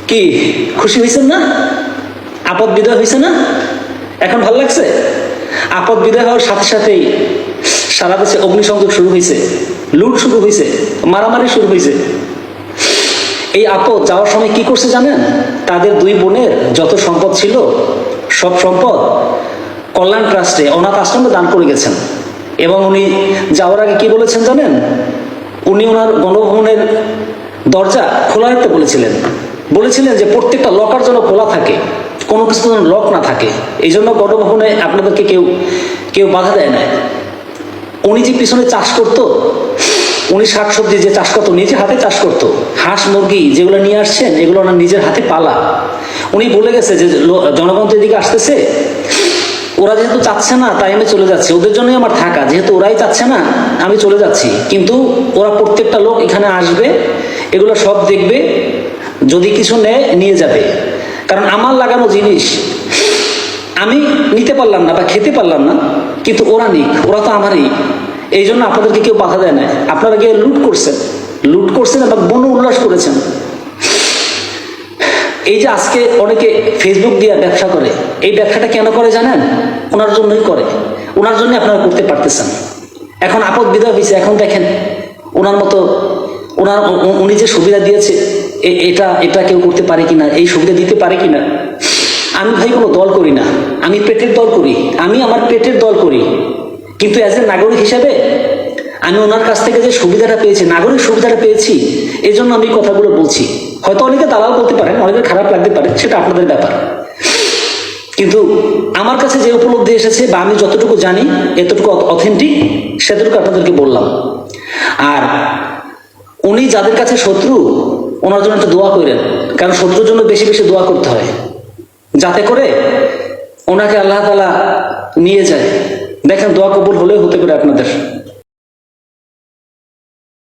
কি খুশি হয়েছেন না? আপদ বিদায় হয়েছে না? এখন ভালো লাগছে? আপদ বিদায় হওয়ার সাথে সাথেই সারা দেশে অগ্নিসংযোগ শুরু হয়েছে, লুট শুরু হয়েছে, মারামারি শুরু হয়েছে। এই আপদ যাওয়ার সময় কি করছে জানেন? তাদের দুই বোনের যত সম্পদ ছিল সব সম্পদ কল্যাণ ট্রাস্টে, অনাথ আশ্রমে দান করে গেছেন। এবং উনি যাওয়ার আগে কি বলেছেন জানেন? উনি ওনার গণভবনের দরজা খোলা রাখতে বলেছিলেন। বলেছিলেন যে প্রত্যেকটা লকার যেন খোলা থাকে, কোনো কিছু যেন লক না থাকে। এই জন্য গণভবনে আপনাদেরকে কেউ কেউ বাধা দেয় না। উনি যে পিছনে চাষ করতো, উনি শাকসবজি যে চাষ করতো, নিজে হাতে চাষ করতো। হাঁস মুরগি যেগুলো নিয়ে আসছেন এগুলো ওনার নিজের হাতে পালা। উনি বলে গেছে যে জনগণ তো এদিকে আসতেছে, ওরা যেহেতু চাচ্ছে না তাই আমি চলে যাচ্ছি, ওদের জন্যই আমার থাকা, যেহেতু ওরাই চাচ্ছে না আমি চলে যাচ্ছি। কিন্তু ওরা প্রত্যেকটা লোক এখানে আসবে, এগুলো সব দেখবে, যদি কিছু নেয় নিয়ে যাবে। কারণ আমার লাগানো জিনিস আমি নিতে পারলাম না বা খেতে পারলাম না, কিন্তু ওরা নিক, ওরা তো আমারই। এই জন্য আপনাদেরকে কেউ বাধা দেয় না। আপনারা গিয়ে লুট করছেন এবং বন উল্লাস করেছেন। এই যে আজকে অনেকে ফেসবুক দিয়ে ব্যবসা করে, এই ব্যবসাটা কেন করে জানেন? ওনার জন্যই করে, ওনার জন্য আপনারা করতে পারতেছেন। এখন আপদ বিদায় হয়েছে, এখন দেখেন ওনার মতো উনি যে সুবিধা দিয়েছে এটা কেউ করতে পারে কিনা, এই সুবিধা দিতে পারে কিনা। আমি ভাই কোনো দল করি না, আমি পেটের দল করি, আমি আমার পেটের দল করি। কিন্তু অ্যাজ এ নাগরিক হিসেবে আমি ওনার কাছ থেকে যে সুবিধাটা পেয়েছি, নাগরিক সুবিধাটা পেয়েছি, এই জন্য আমি কথাগুলো বলছি। হয়তো অনেকে দালাল বলতে পারেন, অনেকের খারাপ লাগতে পারে, সেটা আপনাদের ব্যাপার। কিন্তু আমার কাছে যে উপলব্ধি এসেছে বা আমি যতটুকু জানি, এতটুকু অথেন্টিক, সেতটুকু আপনাদেরকে বললাম। আর উনি যাদের কাছে শত্রু, ওনার জন্য একটু দোয়া করেন, কারণ শত্রুর জন্য বেশি বেশি দোয়া করতে হয়, যাতে করে ওনাকে আল্লাহ তাআলা নিয়ে যায়। দেখেন দোয়া কবুল হলেও হতে পারে আপনাদের।